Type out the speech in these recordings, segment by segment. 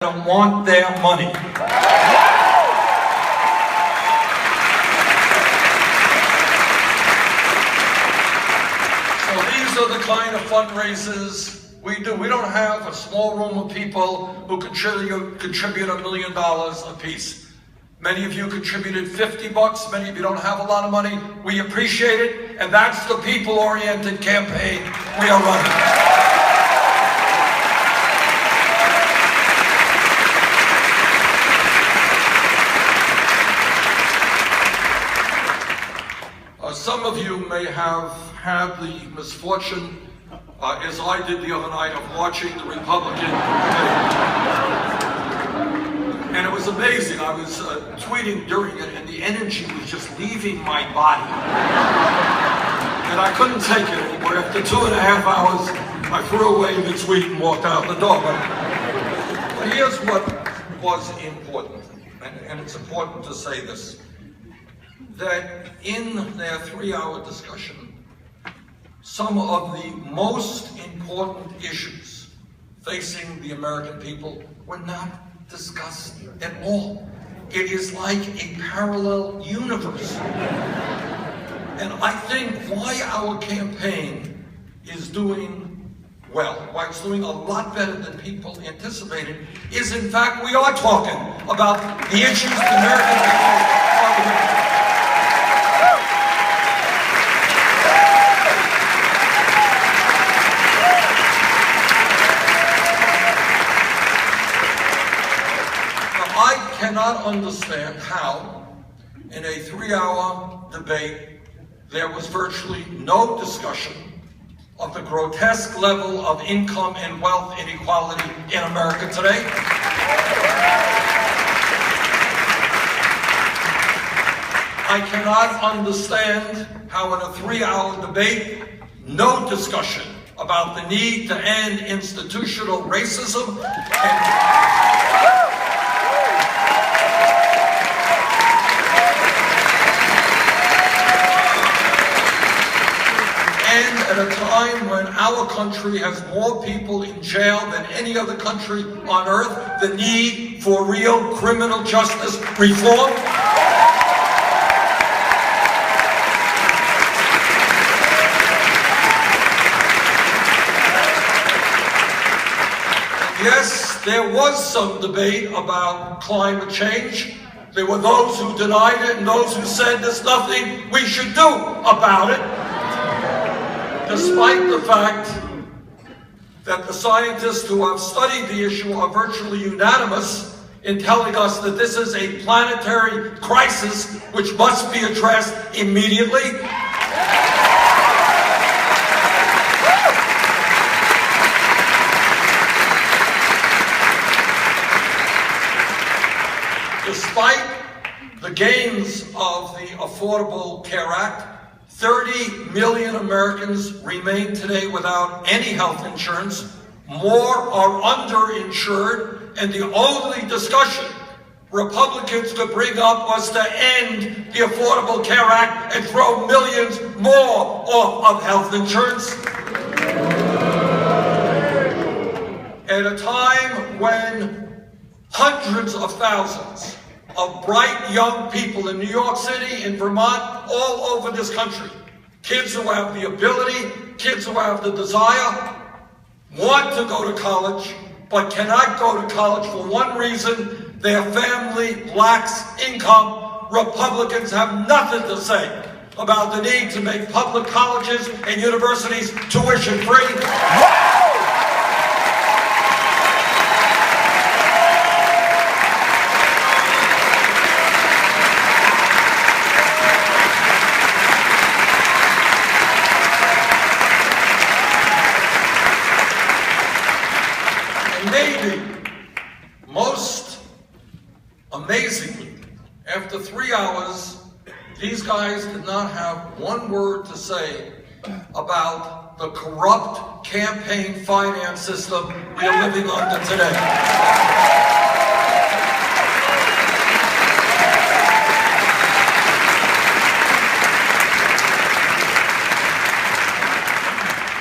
don't want their money. So these are the kind of fundraisers we do. We don't have a small room of people who contribute $1 million apiece. Many of you contributed $50, many of you don't have a lot of money. We appreciate it, and that's the people-oriented campaign we are running. Some of you may have had the misfortune, as I did the other night, of watching the Republican debate. And it was amazing. I was tweeting during it, and the energy was just leaving my body. And I couldn't take it anymore. After 2.5 hours, I threw away the tweet and walked out the door. But here's what was important, and it's important to say this. That in their 3-hour discussion, some of the most important issues facing the American people were not discussed at all. It is like a parallel universe. And I think why our campaign is doing well, why it's doing a lot better than people anticipated, is in fact we are talking about the issues the American people are facing. I cannot understand how, in a 3-hour debate, there was virtually no discussion of the grotesque level of income and wealth inequality in America today. I cannot understand how, in a 3-hour debate, no discussion about the need to end institutional racism and at a time when our country has more people in jail than any other country on earth, the need for real criminal justice reform. Yes, there was some debate about climate change. There were those who denied it and those who said there's nothing we should do about it. Despite the fact that the scientists who have studied the issue are virtually unanimous in telling us that this is a planetary crisis which must be addressed immediately. Despite the gains of the Affordable Care Act, 30 million Americans remain today without any health insurance. More are underinsured, and the only discussion Republicans could bring up was to end the Affordable Care Act and throw millions more off of health insurance. At a time when hundreds of thousands of bright young people in New York City, in Vermont, all over this country, kids who have the ability, kids who have the desire, want to go to college, but cannot go to college for one reason: their family lacks income. Republicans have nothing to say about the need to make public colleges and universities tuition-free. Maybe most amazingly, after 3 hours, these guys did not have one word to say about the corrupt campaign finance system we are living under today.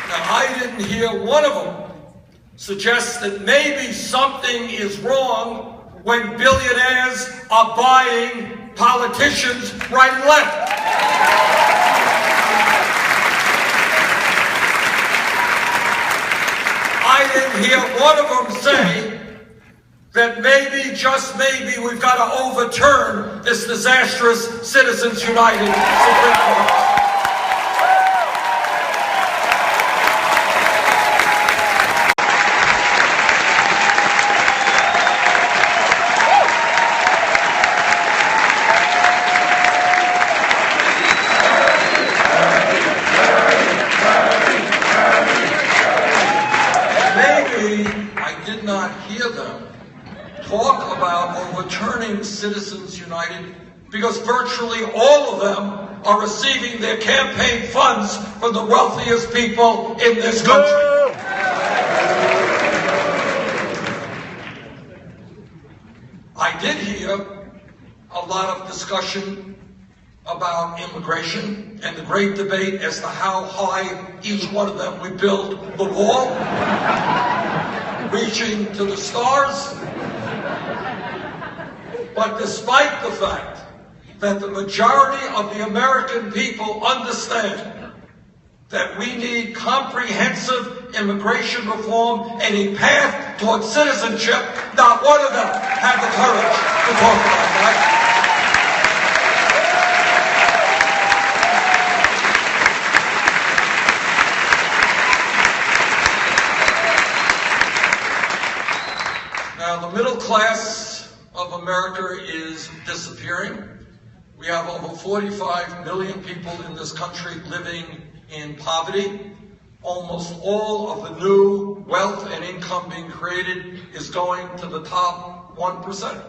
Now, I didn't hear one of them suggests that maybe something is wrong when billionaires are buying politicians right and left. I didn't hear one of them say that maybe, just maybe, we've got to overturn this disastrous Citizens United Supreme Court. Talk about overturning Citizens United because virtually all of them are receiving their campaign funds from the wealthiest people in this country. I did hear a lot of discussion about immigration and the great debate as to how high each one of them would build the wall, reaching to the stars. But despite the fact that the majority of the American people understand that we need comprehensive immigration reform and a path towards citizenship, not one of them had the courage to talk about that. Now, the middle class of America is disappearing. We have over 45 million people in this country living in poverty. Almost all of the new wealth and income being created is going to the top 1%.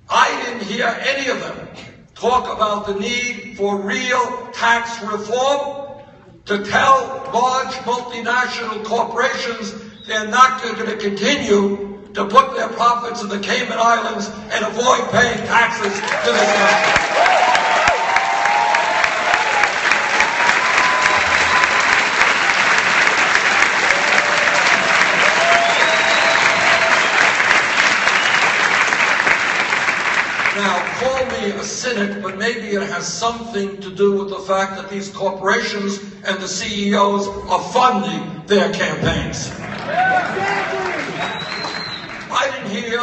I didn't hear any of them talk about the need for real tax reform, to tell large multinational corporations they're not going to continue to put their profits in the Cayman Islands and avoid paying taxes to this country. Now, call me a cynic, but maybe it has something to do with the fact that these corporations and the CEOs are funding their campaigns. I didn't hear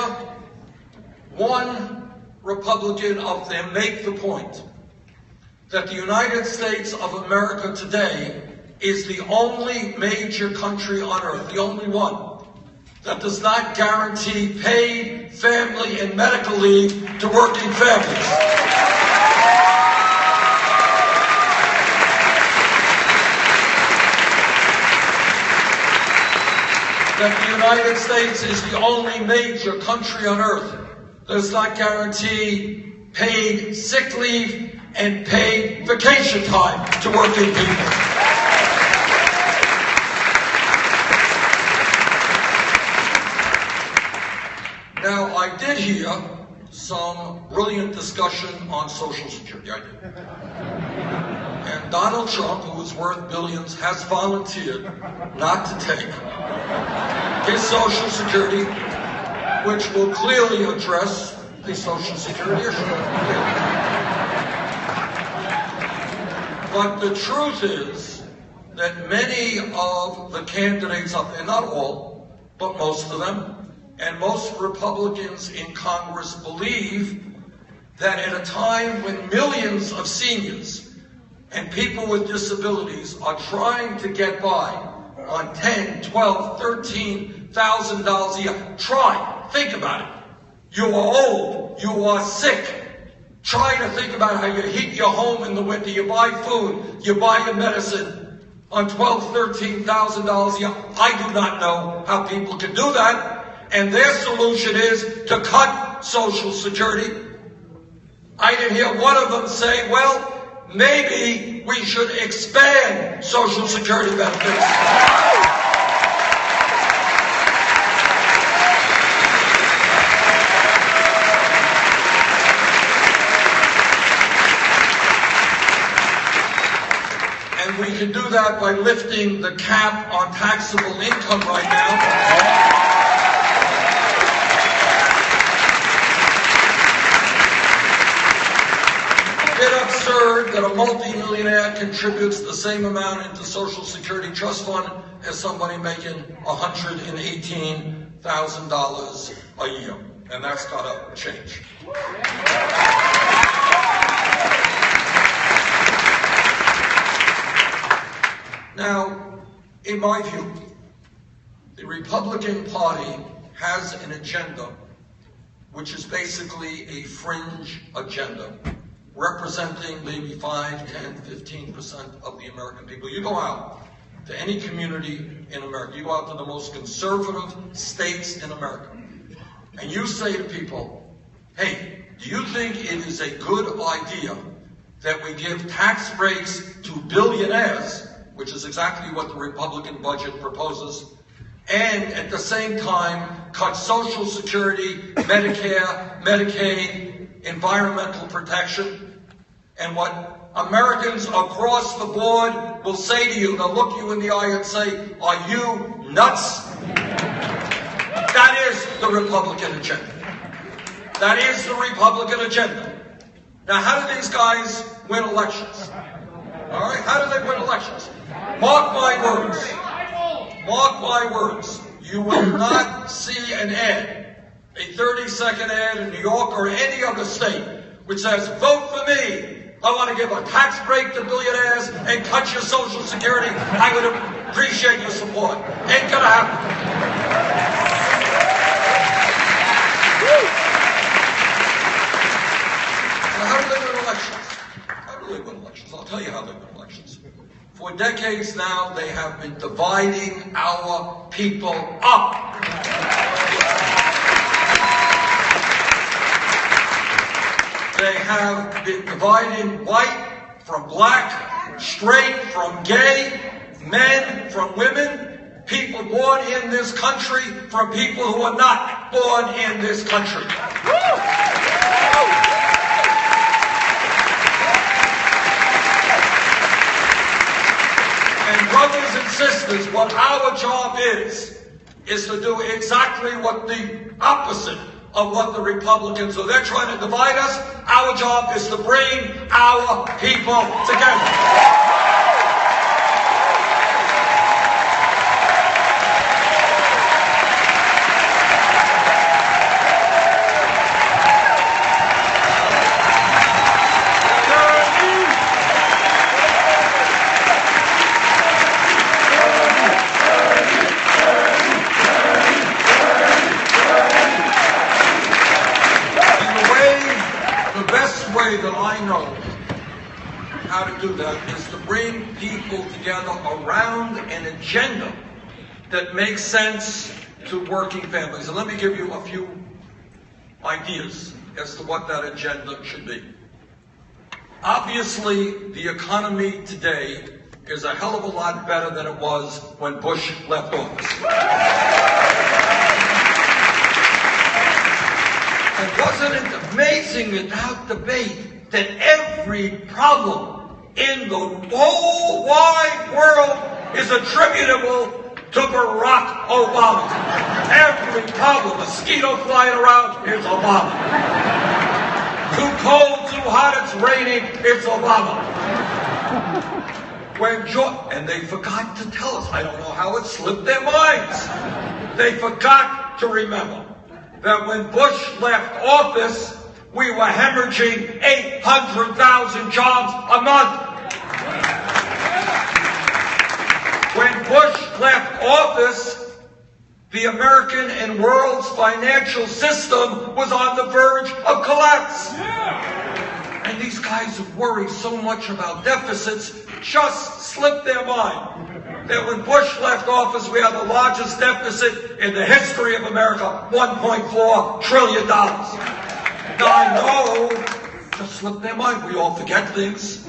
one Republican of them make the point that the United States of America today is the only major country on earth, the only one, that does not guarantee paid family and medical leave to working families. That the United States is the only major country on earth that does not guarantee paid sick leave and paid vacation time to working people. Now, I did hear some brilliant discussion on Social Security. I did. And Donald Trump, who is worth billions, has volunteered not to take his Social Security, which will clearly address the Social Security issue. But the truth is that many of the candidates up there, not all, but most of them, and most Republicans in Congress believe that at a time when millions of seniors and people with disabilities are trying to get by on $10,000, $12,000, $13,000 a year. Think about it. You are old, you are sick. Try to think about how you heat your home in the winter, you buy food, you buy your medicine on $12,000, $13,000 a year. I do not know how people can do that. And their solution is to cut Social Security. I didn't hear one of them say, well, maybe we should expand Social Security benefits. And we can do that by lifting the cap on taxable income right now. Absurd that a multi-millionaire contributes the same amount into Social Security Trust Fund as somebody making $118,000 a year. And that's got to change. Now, in my view, the Republican Party has an agenda which is basically a fringe agenda, representing maybe 5, 10, 15% of the American people. You go out to any community in America, you go out to the most conservative states in America, and you say to people, hey, do you think it is a good idea that we give tax breaks to billionaires, which is exactly what the Republican budget proposes, and at the same time cut Social Security, Medicare, Medicaid, environmental protection? And what Americans across the board will say to you, they'll look you in the eye and say, are you nuts? That is the Republican agenda. That is the Republican agenda. Now, how do these guys win elections? All right, how do they win elections? Mark my words. Mark my words. You will not see an ad, a 30-second ad in New York or any other state, which says, vote for me. I want to give a tax break to billionaires and cut your Social Security. I would appreciate your support. Ain't gonna happen. So how do they win elections? How do they win elections? I'll tell you how they win elections. For decades now, they have been dividing our people up. They have been dividing white from black, straight from gay, men from women, people born in this country from people who are not born in this country. And brothers and sisters, what our job is to do exactly what the opposite of what the Republicans do. They're trying to divide us. Our job is to bring our people together. That I know how to do that is to bring people together around an agenda that makes sense to working families. And let me give you a few ideas as to what that agenda should be. Obviously, the economy today is a hell of a lot better than it was when Bush left office. And wasn't it amazing without debate that every problem in the whole wide world is attributable to Barack Obama? Every problem, mosquito flying around, it's Obama. Too cold, too hot, it's raining, it's Obama. And they forgot to tell us, I don't know how it slipped their minds. They forgot to remember that when Bush left office, we were hemorrhaging 800,000 jobs a month. When Bush left office, the American and world's financial system was on the verge of collapse. And these guys who worry so much about deficits just slipped their mind that when Bush left office, we had the largest deficit in the history of America, $1.4 trillion. Now, I know, just slipped their mind. We all forget things.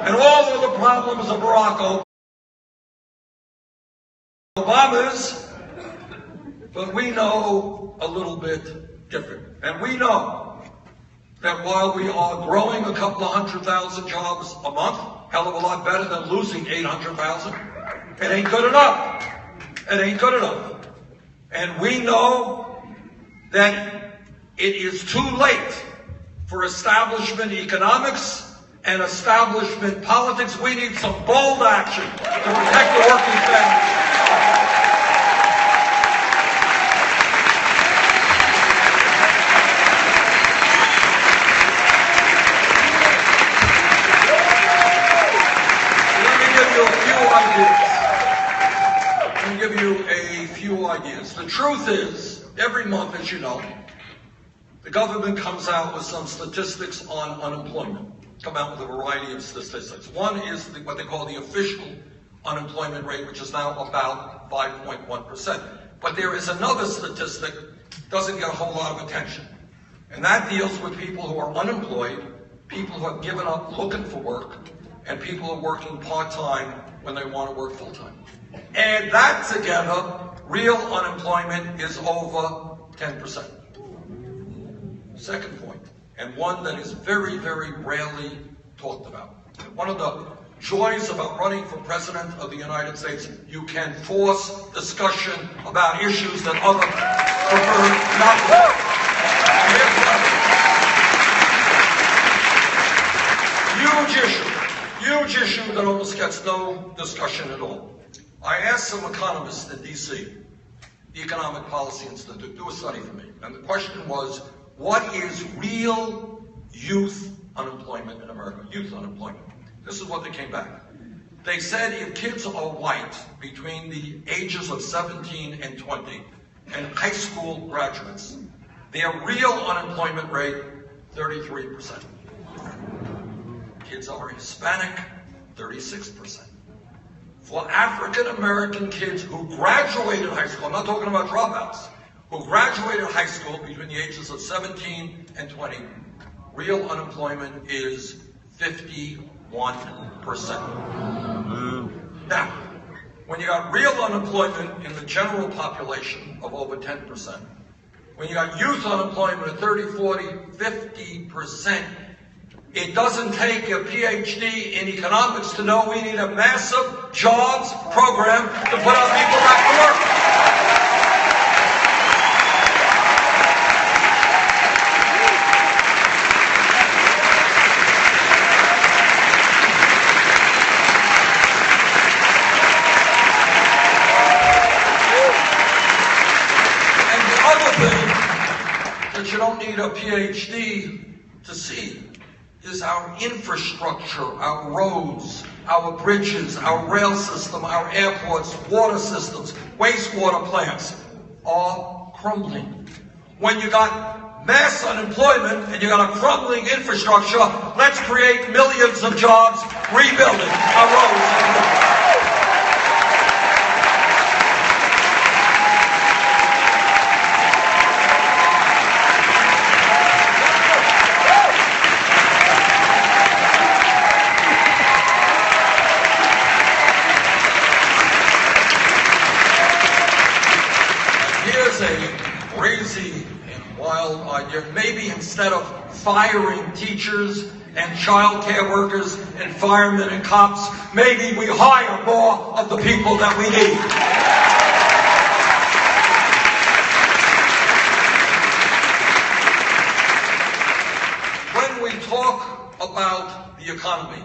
And all of the problems of Barack Obama's, but we know a little bit different. And we know that while we are growing a couple of 100,000 jobs a month, hell of a lot better than losing 800,000, it ain't good enough. It ain't good enough. And we know that it is too late for establishment economics and establishment politics. We need some bold action to protect the working families. Ideas. The truth is, every month, as you know, the government comes out with some statistics on unemployment. Come out with a variety of statistics. One is what they call the official unemployment rate, which is now about 5.1%. But there is another statistic that doesn't get a whole lot of attention. And that deals with people who are unemployed, people who have given up looking for work, and people who are working part-time when they want to work full-time. Add that together, real unemployment is over 10%. Second point, and one that is very, very rarely talked about. One of the joys about running for President of the United States, you can force discussion about issues that others prefer not to. Huge issue that almost gets no discussion at all. I asked some economists in D.C., the Economic Policy Institute, do a study for me. And the question was, what is real youth unemployment in America? Youth unemployment. This is what they came back. They said if kids are white between the ages of 17 and 20 and high school graduates, their real unemployment rate, 33%. Kids are Hispanic, 36%. For African American kids who graduated high school, I'm not talking about dropouts, who graduated high school between the ages of 17 and 20, real unemployment is 51%. Now, when you got real unemployment in the general population of over 10%, when you got youth unemployment of 30, 40, 50%, it doesn't take a PhD in economics to know we need a massive jobs program to put our people back to work. And the other thing that you don't need a PhD to see is our infrastructure, our roads, our bridges, our rail system, our airports, water systems, wastewater plants are crumbling. When you got mass unemployment and you got a crumbling infrastructure, let's create millions of jobs rebuilding our roads. Crazy and wild idea. Maybe instead of firing teachers and child care workers and firemen and cops, maybe we hire more of the people that we need. When we talk about the economy,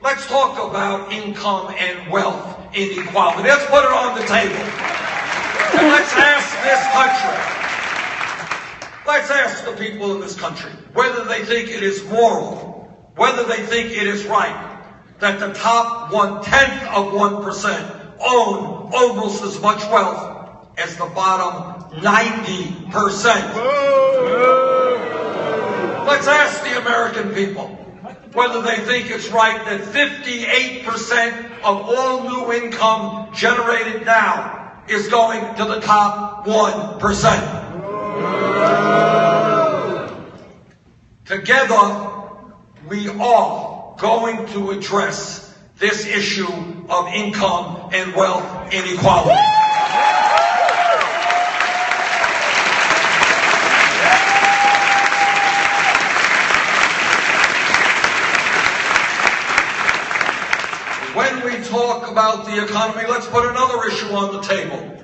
let's talk about income and wealth inequality. Let's put it on the table. And let's ask this country, let's ask the people in this country whether they think it is moral, whether they think it is right that the top 1/10 of 1% own almost as much wealth as the bottom 90%. Let's ask the American people whether they think it's right that 58% of all new income generated now is going to the top 1%. Together, we are going to address this issue of income and wealth inequality. about the economy, let's put another issue on the table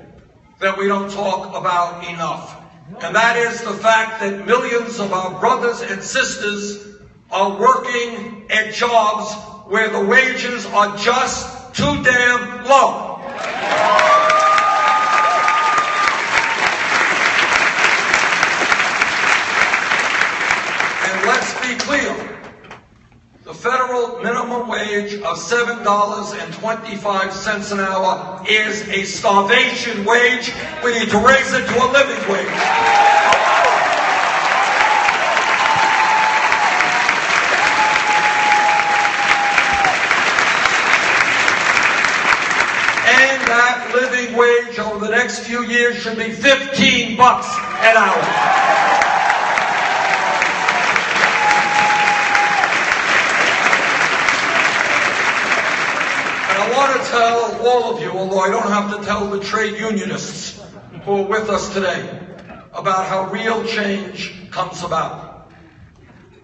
that we don't talk about enough. And that is the fact that millions of our brothers and sisters are working at jobs where the wages are just too damn low. And let's be clear, the federal minimum wage of $7.25 an hour is a starvation wage. We need to raise it to a living wage. And that living wage over the next few years should be $15 an hour. I want to tell all of you, although I don't have to tell the trade unionists who are with us today, about how real change comes about.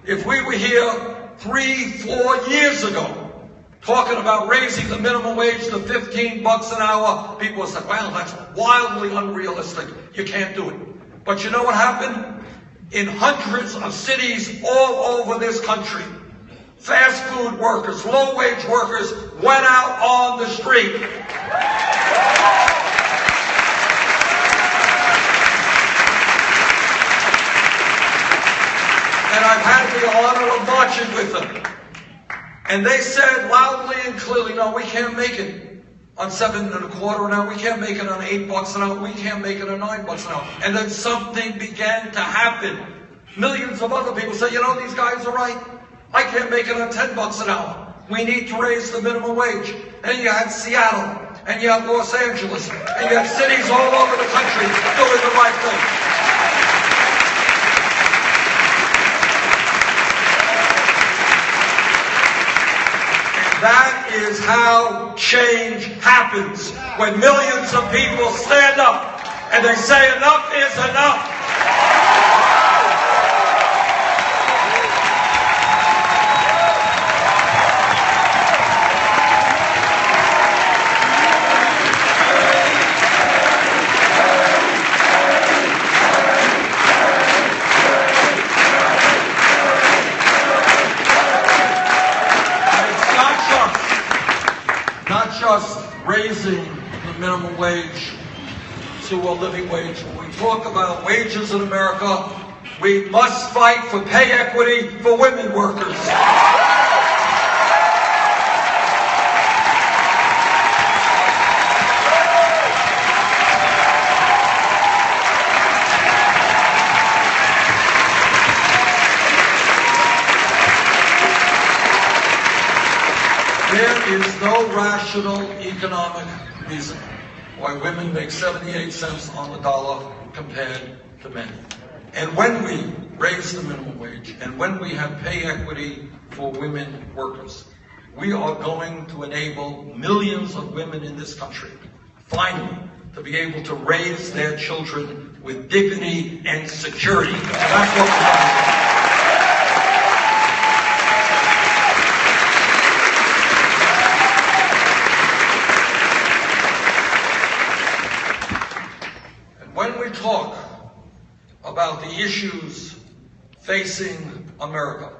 If we were here 3-4 years ago talking about raising the minimum wage to $15 an hour, people would say, well, that's wildly unrealistic. You can't do it. But you know what happened? In hundreds of cities all over this country, fast food workers, low-wage workers went out on the street. And I've had the honor of marching with them. And they said loudly and clearly, no, we can't make it on $7.25 an hour. We can't make it on $8 an hour. We can't make it on $9 an hour. And then something began to happen. Millions of other people say, you know, these guys are right. I can't make it on $10 an hour. We need to raise the minimum wage. And you had Seattle, and you had Los Angeles, and you had cities all over the country doing the right thing. And that is how change happens, when millions of people stand up and they say enough is enough. Just raising the minimum wage to a living wage. When we talk about wages in America, we must fight for pay equity for women workers. There is no rational economic reason why women make 78 cents on the dollar compared to men. And when we raise the minimum wage and when we have pay equity for women workers, we are going to enable millions of women in this country, finally, to be able to raise their children with dignity and security. And that's what we're going to do. When we talk about the issues facing America,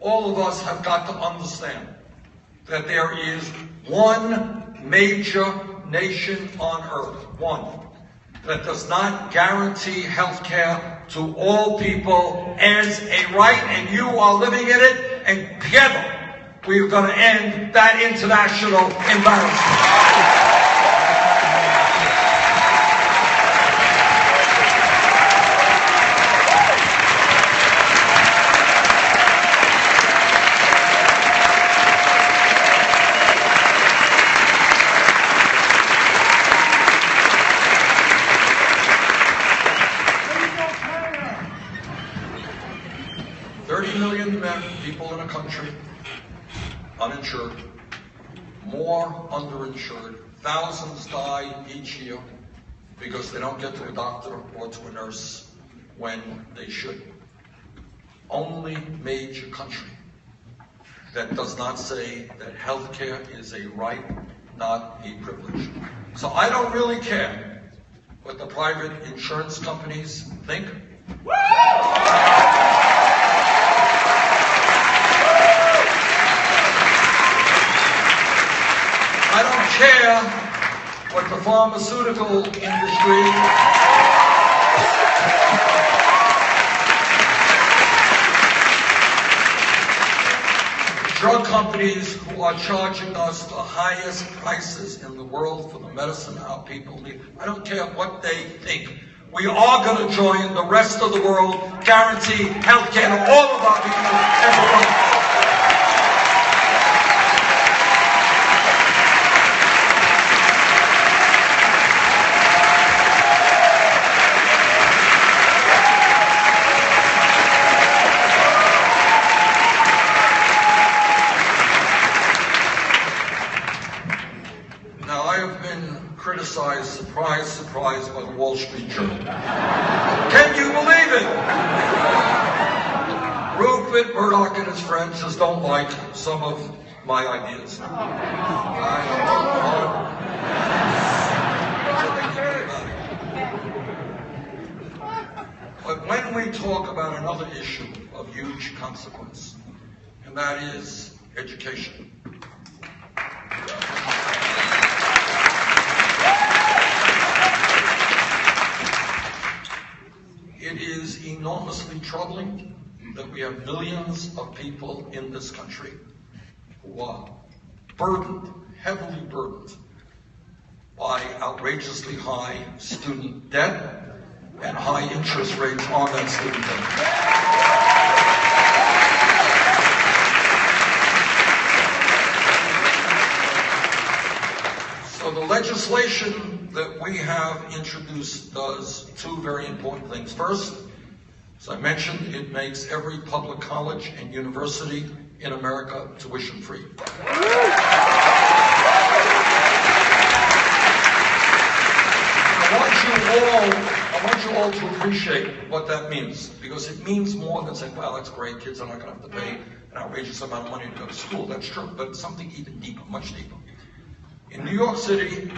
all of us have got to understand that there is one major nation on earth, one, that does not guarantee health care to all people as a right, and you are living in it, and together we're going to end that international embarrassment. People in a country uninsured, more underinsured. Thousands die each year because they don't get to a doctor or to a nurse when they should. Only major country that does not say that health care is a right, not a privilege. So I don't really care what the private insurance companies think. I don't care what the pharmaceutical industry, drug companies who are charging us the highest prices in the world for the medicine our people need. I don't care what they think. We are going to join the rest of the world, guarantee health care to all of our people everywhere. Criticized, surprise by the Wall Street Journal. Can you believe it? Rupert Murdoch and his friends just don't like some of my ideas. But when we talk about another issue of huge consequence, and that is education, it is enormously troubling that we have millions of people in this country who are burdened, heavily burdened, by outrageously high student debt and high interest rates on that student debt. So the legislation that we have introduced does two very important things. First, as I mentioned, it makes every public college and university in America tuition free. I want you all to appreciate what that means, because it means more than saying, well, that's great, kids are not going to have to pay an outrageous amount of money to go to school. That's true, but it's something even deeper, much deeper. In New York City,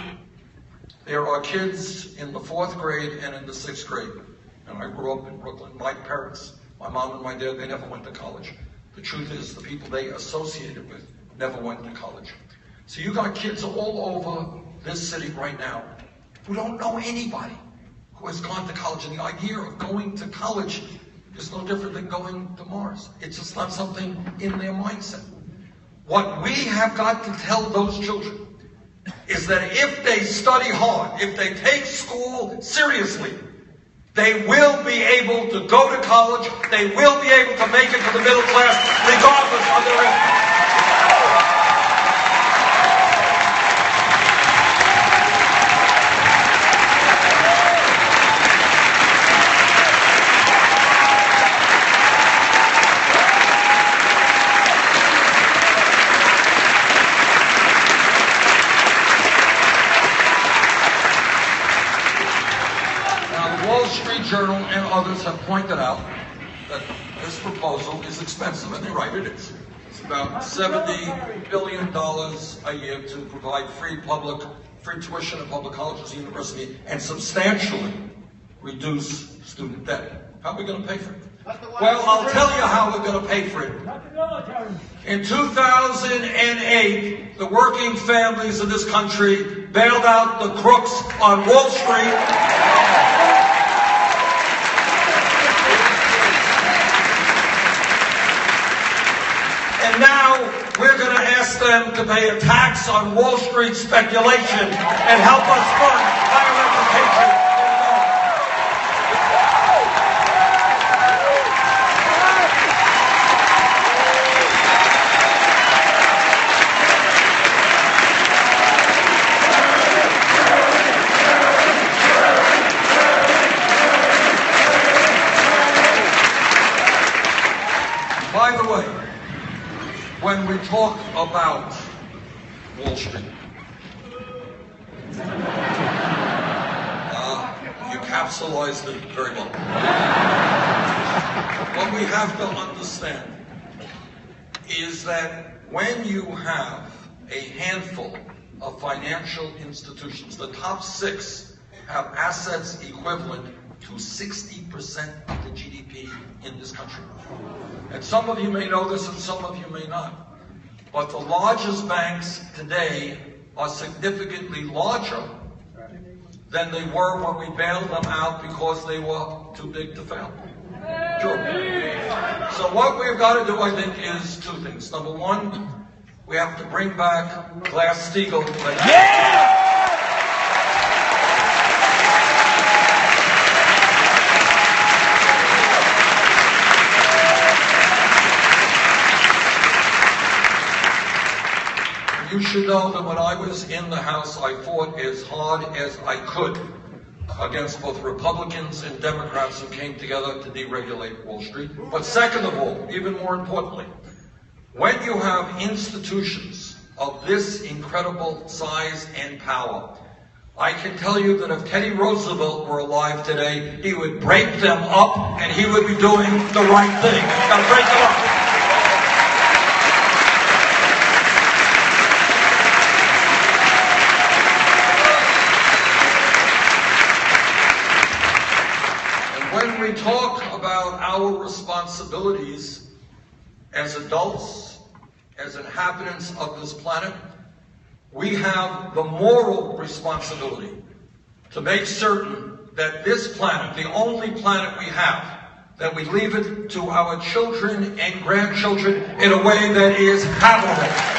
there are kids in the 4th grade and in the 6th grade. And I grew up in Brooklyn. My parents, my mom and my dad, they never went to college. The truth is, the people they associated with never went to college. So you got kids all over this city right now who don't know anybody who has gone to college. And the idea of going to college is no different than going to Mars. It's just not something in their mindset. What we have got to tell those children is that if they study hard, if they take school seriously, they will be able to go to college, they will be able to make it to the middle class, regardless of their income. Journal and others have pointed out that this proposal is expensive, and they're right, it is. It's about $70 billion a year to provide free tuition at public colleges and universities, and substantially reduce student debt. How are we going to pay for it? Well, I'll tell you how we're going to pay for it. In 2008, the working families of this country bailed out the crooks on Wall Street. And now we're going to ask them to pay a tax on Wall Street speculation and help us fund higher education in America. By the way, when we talk about Wall Street, you capsulized it very well. What we have to understand is that when you have a handful of financial institutions. The top 6 have assets equivalent to 60% of the GDP in this country. And some of you may know this and some of you may not. But the largest banks today are significantly larger than they were when we bailed them out because they were too big to fail. True. So what we've got to do, I think, is 2 things. Number 1, we have to bring back Glass-Steagall. Yeah! You should know that when I was in the House, I fought as hard as I could against both Republicans and Democrats who came together to deregulate Wall Street. But second of all, even more importantly, when you have institutions of this incredible size and power, I can tell you that if Teddy Roosevelt were alive today, he would break them up and he would be doing the right thing. Got to break them up. When we talk about our responsibilities as adults, as inhabitants of this planet, we have the moral responsibility to make certain that this planet, the only planet we have, that we leave it to our children and grandchildren in a way that is habitable.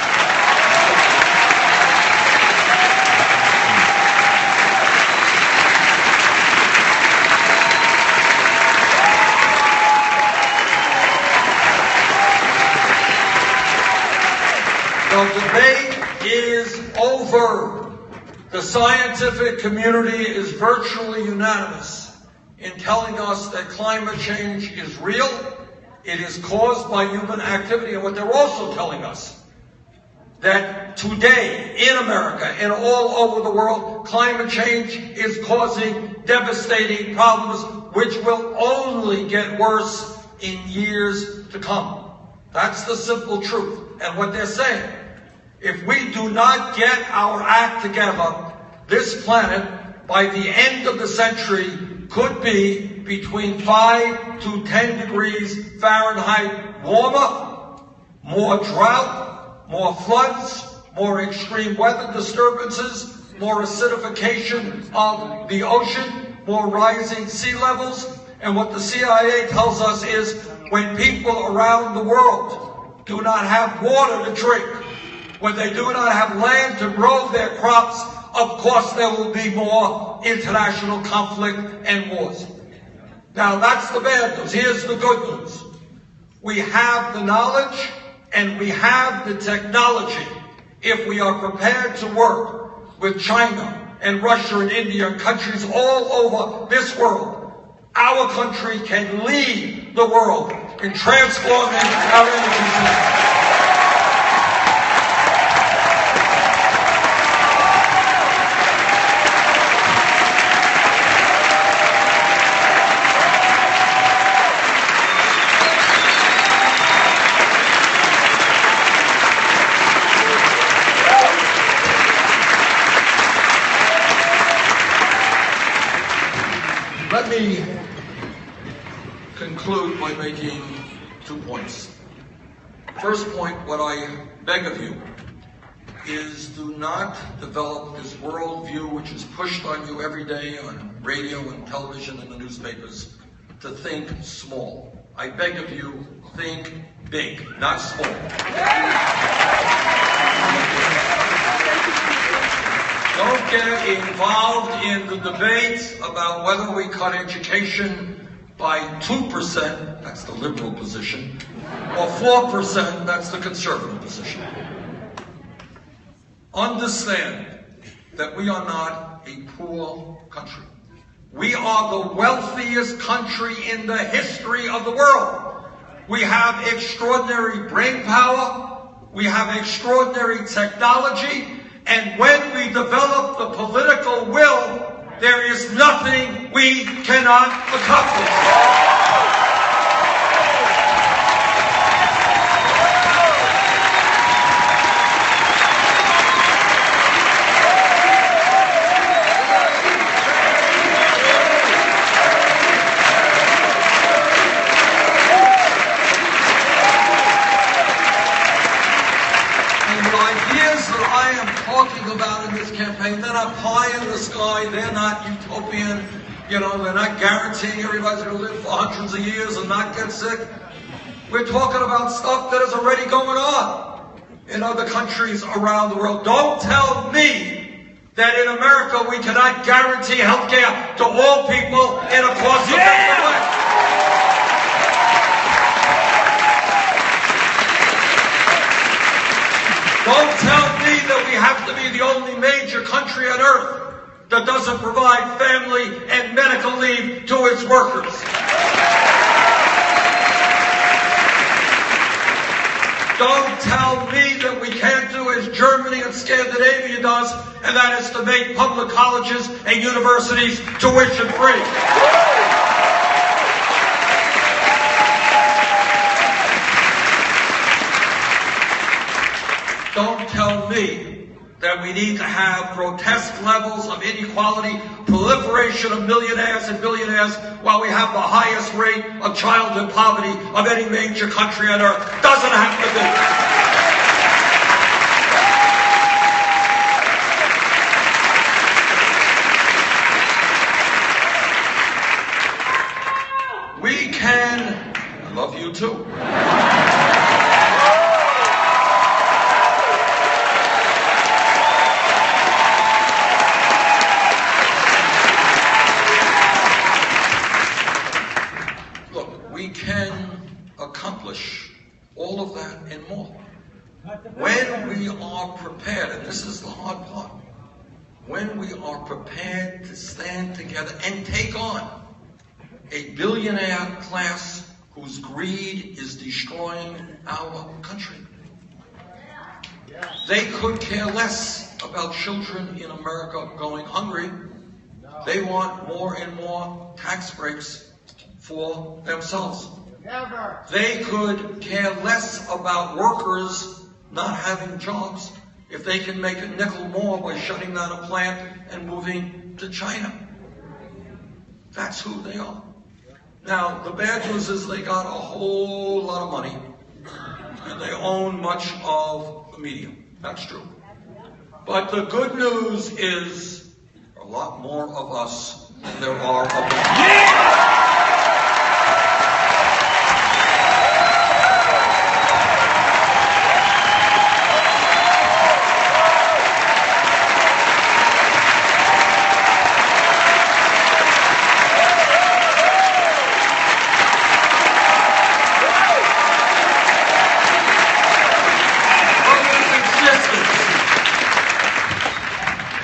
The debate is over. The scientific community is virtually unanimous in telling us that climate change is real, it is caused by human activity, and what they're also telling us, that today in America and all over the world, climate change is causing devastating problems which will only get worse in years to come. That's the simple truth. And what they're saying, if we do not get our act together, this planet, by the end of the century, could be between 5 to 10 degrees Fahrenheit warmer, more drought, more floods, more extreme weather disturbances, more acidification of the ocean, more rising sea levels. And what the CIA tells us is when people around the world do not have water to drink, when they do not have land to grow their crops, of course there will be more international conflict and wars. Now that's the bad news. Here's the good news. We have the knowledge and we have the technology. If we are prepared to work with China and Russia and India and countries all over this world, our country can lead the world in transforming our energy system. Let me conclude by making 2 points. First point, what I beg of you is do not develop this worldview which is pushed on you every day on radio and television and the newspapers to think small. I beg of you, think big, not small. Don't get involved in the debate about whether we cut education by 2%, that's the liberal position, or 4%, that's the conservative position. Understand that we are not a poor country. We are the wealthiest country in the history of the world. We have extraordinary brain power. We have extraordinary technology. And when we develop the political will, there is nothing we cannot accomplish. not pie in the sky. They're not utopian. You know, they're not guaranteeing everybody's going to live for hundreds of years and not get sick. We're talking about stuff that is already going on in other countries around the world. Don't tell me that in America we cannot guarantee health care to all people in a cost-effective way. Don't tell me that we have to be the only major country on earth that doesn't provide family and medical leave to its workers. Don't tell me that we can't do as Germany and Scandinavia does, and that is to make public colleges and universities tuition free. Don't tell me that we need to have grotesque levels of inequality, proliferation of millionaires and billionaires, while we have the highest rate of childhood poverty of any major country on earth. Doesn't have to be. We can, I love you too. We can accomplish all of that and more when we are prepared, and this is the hard part, when we are prepared to stand together and take on a billionaire class whose greed is destroying our country. They could care less about children in America going hungry. They want more and more tax breaks for themselves. They could care less about workers not having jobs if they can make a nickel more by shutting down a plant and moving to China. That's who they are. Now, the bad news is they got a whole lot of money and they own much of the media. That's true. But the good news is a lot more of us than there are of them. Yeah!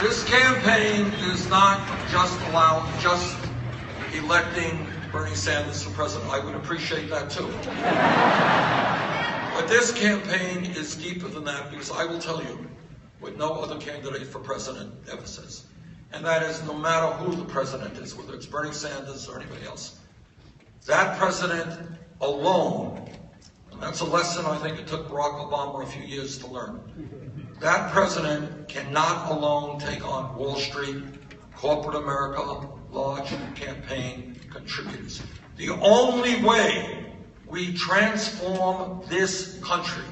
This campaign is not just electing Bernie Sanders for president. I would appreciate that too. But this campaign is deeper than that, because I will tell you what no other candidate for president ever says. And that is, no matter who the president is, whether it's Bernie Sanders or anybody else, that president alone, and that's a lesson I think it took Barack Obama a few years to learn, that president cannot alone take on Wall Street, corporate America, large campaign contributors. The only way we transform this country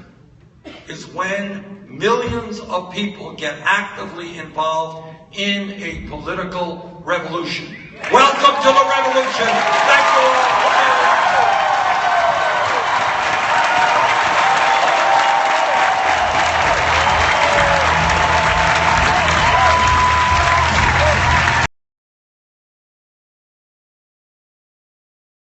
is when millions of people get actively involved in a political revolution. Welcome to the revolution. Thank you all.